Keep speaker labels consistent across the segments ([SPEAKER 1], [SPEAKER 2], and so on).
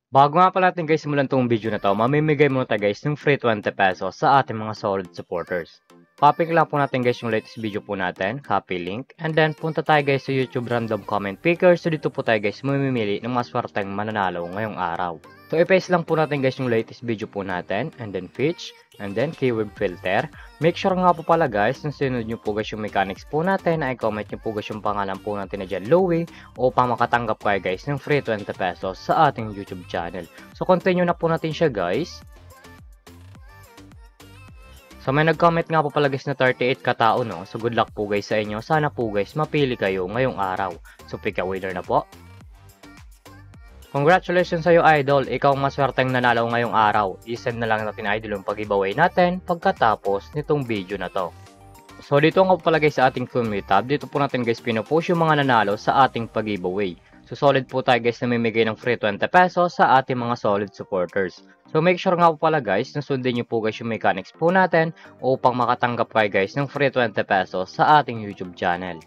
[SPEAKER 1] Bago nga pala natin guys simulan tong video na to, mamimigay muna tayo guys ng free 20 pesos sa ating mga solid supporters. Copy lang po natin guys yung latest video po natin, copy link, and then punta tayo guys sa YouTube random comment picker. So dito po tayo guys mamimili ng maswerteng mananalo ngayong araw. So i-paste lang po natin guys yung latest video po natin, and then fetch, and then keyword filter. Make sure nga po pala guys, nung sinunod nyo po guys yung mechanics po natin, ay comment nyo po guys yung pangalan po natin na dyan, Louie, upang makatanggap kayo guys ng free 20 pesos sa ating YouTube channel. So continue na po natin siya guys. So may nag-comment nga po pala guys na 38 katao no. So good luck po guys sa inyo. Sana po guys mapili kayo ngayong araw. So pick a winner na po. Congratulations sa iyo idol. Ikaw ang maswerteng nanalo ngayong araw. I-send na lang natin idol yung pag-giveaway natin pagkatapos nitong video na to. So dito nga po pala guys sa ating community tab. Dito po natin guys pinopost yung mga nanalo sa ating pag-giveaway. So solid po tayo guys na mamimigay ng free 20 pesos sa ating mga solid supporters. So make sure nga po pala guys na sundin nyo po guys yung mechanics po natin upang makatanggap kayo guys ng free 20 pesos sa ating YouTube channel.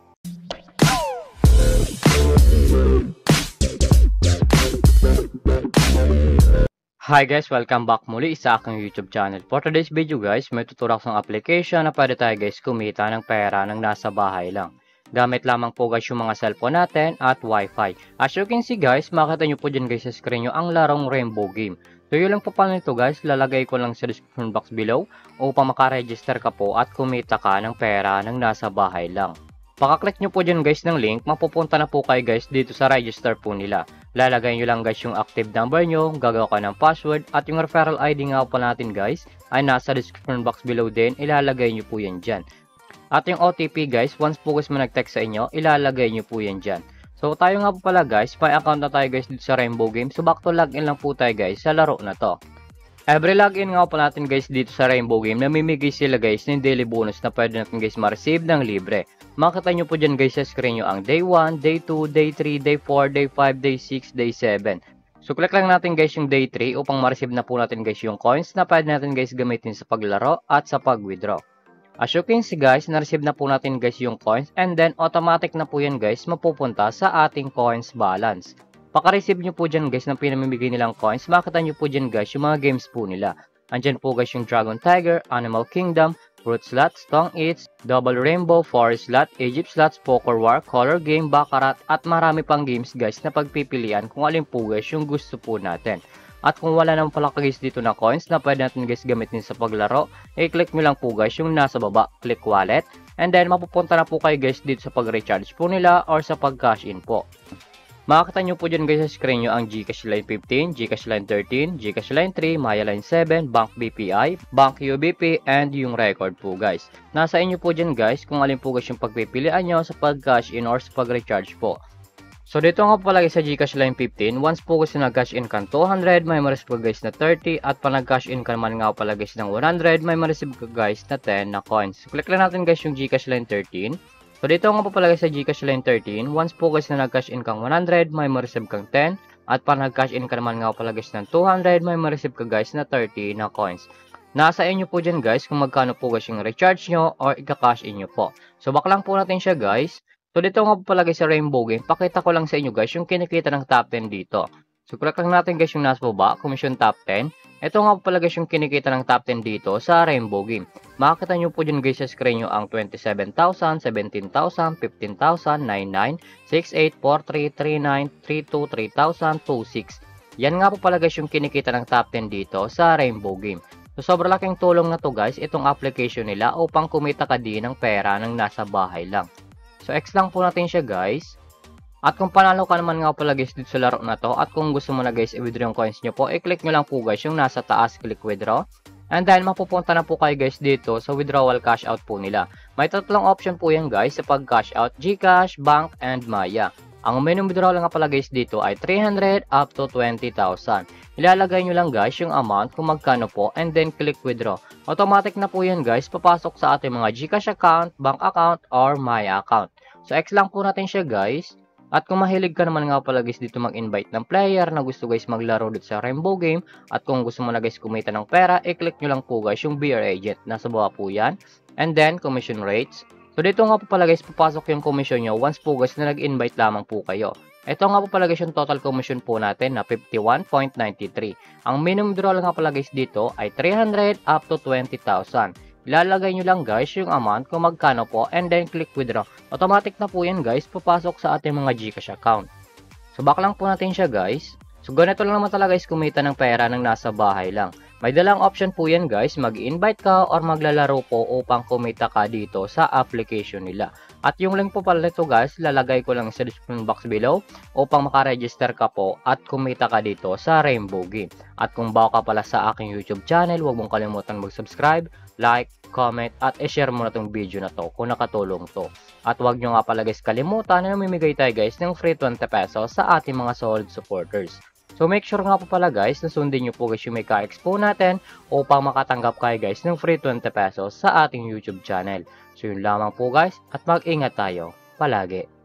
[SPEAKER 1] Hi guys! Welcome back muli sa aking YouTube channel. For today's video guys, may tuturo akong application na pwede tayo guys kumita ng pera ng nasa bahay lang. Gamit lamang po guys yung mga cellphone natin at wifi. As you can see guys, makita nyo po dyan guys sa screen nyo ang larong Rainbow Game. So yun lang po pala nito guys, lalagay ko lang sa description box below upang makaregister ka po at kumita ka ng pera ng nasa bahay lang. Pakaklik nyo po dyan guys ng link, mapupunta na po kayo guys dito sa register po nila. Lalagay nyo lang guys yung active number nyo, gagawa ka ng password, at yung referral ID nga po natin guys ay nasa description box below din, ilalagay nyo po yan dyan. At yung OTP guys, once po guys nag-text sa inyo, ilalagay nyo po yan dyan. So tayo nga po pala guys, may account na tayo guys dito sa Rainbow Game, so back to login lang po tayo guys sa laro na to. Every login nga po natin guys dito sa Rainbow Game, namimigay sila guys ng daily bonus na pwede natin guys ma-receive ng libre. Makita nyo po dyan guys sa screen nyo ang day 1, day 2, day 3, day 4, day 5, day 6, day 7. So click lang natin guys yung day 3 upang ma-receive na po natin guys yung coins na pwede natin guys gamitin sa paglaro at sa pag-withdraw. As you can see guys, na-receive na po natin guys yung coins, and then automatic na po yan guys mapupunta sa ating coins balance. Paka-receive nyo po dyan guys ng pinamimigay nilang coins, makita nyo po dyan guys yung mga games po nila. Andyan po guys yung Dragon Tiger, Animal Kingdom, Fruit Slots, Tong Eats, Double Rainbow, Forest Slot, Egypt Slots, Poker War, Color Game, Baccarat, at marami pang games guys na pagpipilian kung alin po guys yung gusto po natin. At kung wala naman pala guys dito na coins na pwede natin guys gamitin sa paglaro, i-click nyo lang po guys yung nasa baba, click wallet, and then mapupunta na po kayo guys dito sa pag-recharge po nila or sa pag-cash in po. Makakita nyo po dyan guys sa screen nyo ang GCash Line 15, GCash Line 13, GCash Line 3, Maya Line 7, Bank BPI, Bank UBP, and yung record po guys. Nasa inyo po dyan guys kung alin po guys yung pagpipilian nyo sa pag-cash in or sa pag-recharge po. So dito nga po palagi sa GCash Line 15, once po guys na nag-cash in ka 200, may ma-receive po guys na 30, at pa nag-cash in ka naman nga pala guys ng 100, may ma-receive ka guys na 10 na coins. So click lang natin guys yung GCash Line 13. So dito nga po pala sa GCash Line 13, once po guys na nag-cash in kang 100, may ma-receive kang 10. At pa nag-cash in ka naman nga pala guys ng 200, may ma-receive ka guys na 30 na coins. Nasa inyo po dyan guys kung magkano po guys yung recharge nyo or ika-cash in nyo po. So back lang po natin siya guys. So dito nga po pala guys sa Rainbow Game, pakita ko lang sa inyo guys yung kinikita ng top 10 dito. So click lang natin guys yung nasa baba, commission top 10. Ito nga po pala guys yung kinikita ng top 10 dito sa Rainbow Game. Makikita nyo po dyan guys sa screen nyo ang 27,000, 17,000, 15,000, 99, 68, 43, 39, 32, 3,000, 26. Yan nga po pala guys yung kinikita ng top 10 dito sa Rainbow Game. So sobrang laking tulong na to guys itong application nila upang kumita ka din ng pera ng nasa bahay lang. So X lang po natin siya guys. At kung panalo ka naman nga pala guys dito sa laro na to, at kung gusto mo na guys i-withdraw yung coins nyo po, i-click nyo lang po guys yung nasa taas, click withdraw. And then mapupunta na po kayo guys dito sa withdrawal cash out po nila. May tatlong option po yan guys sa pag cash out, GCash, Bank, and Maya. Ang minimum withdrawal nga pala guys dito ay 300 up to 20,000. Ilalagay nyo lang guys yung amount kung magkano po, and then click withdraw. Automatic na po yan guys, papasok sa ating mga GCash account, Bank account, or Maya account. So X lang po natin siya guys. At kung mahilig ka naman nga pala guys dito mag-invite ng player na gusto guys maglaro dito sa Rainbow Game, at kung gusto mo na guys kumita ng pera, i-click nyo lang po guys yung BR Agent. Nasa baba po yan. And then commission rates. So dito nga po pala guys papasok yung commission nyo once po guys na nag-invite lamang po kayo. Ito nga po pala guys yung total commission po natin na 51.93. Ang minimum withdrawal nga pala guys dito ay 300 up to 20,000. Ilalagay nyo lang guys yung amount kung magkano po and then click withdraw. Automatic na po yan guys, papasok sa ating mga GCash account. So back lang po natin siya guys. So ganito lang naman talaga guys kumita ng pera ng nasa bahay lang. May dalang option po yan guys, mag-invite ka or maglalaro po upang kumita ka dito sa application nila. At yung link po pala nito guys, lalagay ko lang sa description box below upang makaregister ka po at kumita ka dito sa Rainbow Game. At kung bago ka pala sa aking YouTube channel, huwag mong kalimutan mag-subscribe, like, comment at i-share mo na tong video na to kung nakatulong to. At huwag nyo nga pala guys kalimutan na namimigay tayo guys ng free 20 pesos sa ating mga solid supporters. So make sure nga po pala guys na sundin nyo po guys yung may ka-expo natin upang makatanggap kayo guys ng free 20 pesos sa ating YouTube channel. So yun lamang po guys at mag-ingat tayo palagi.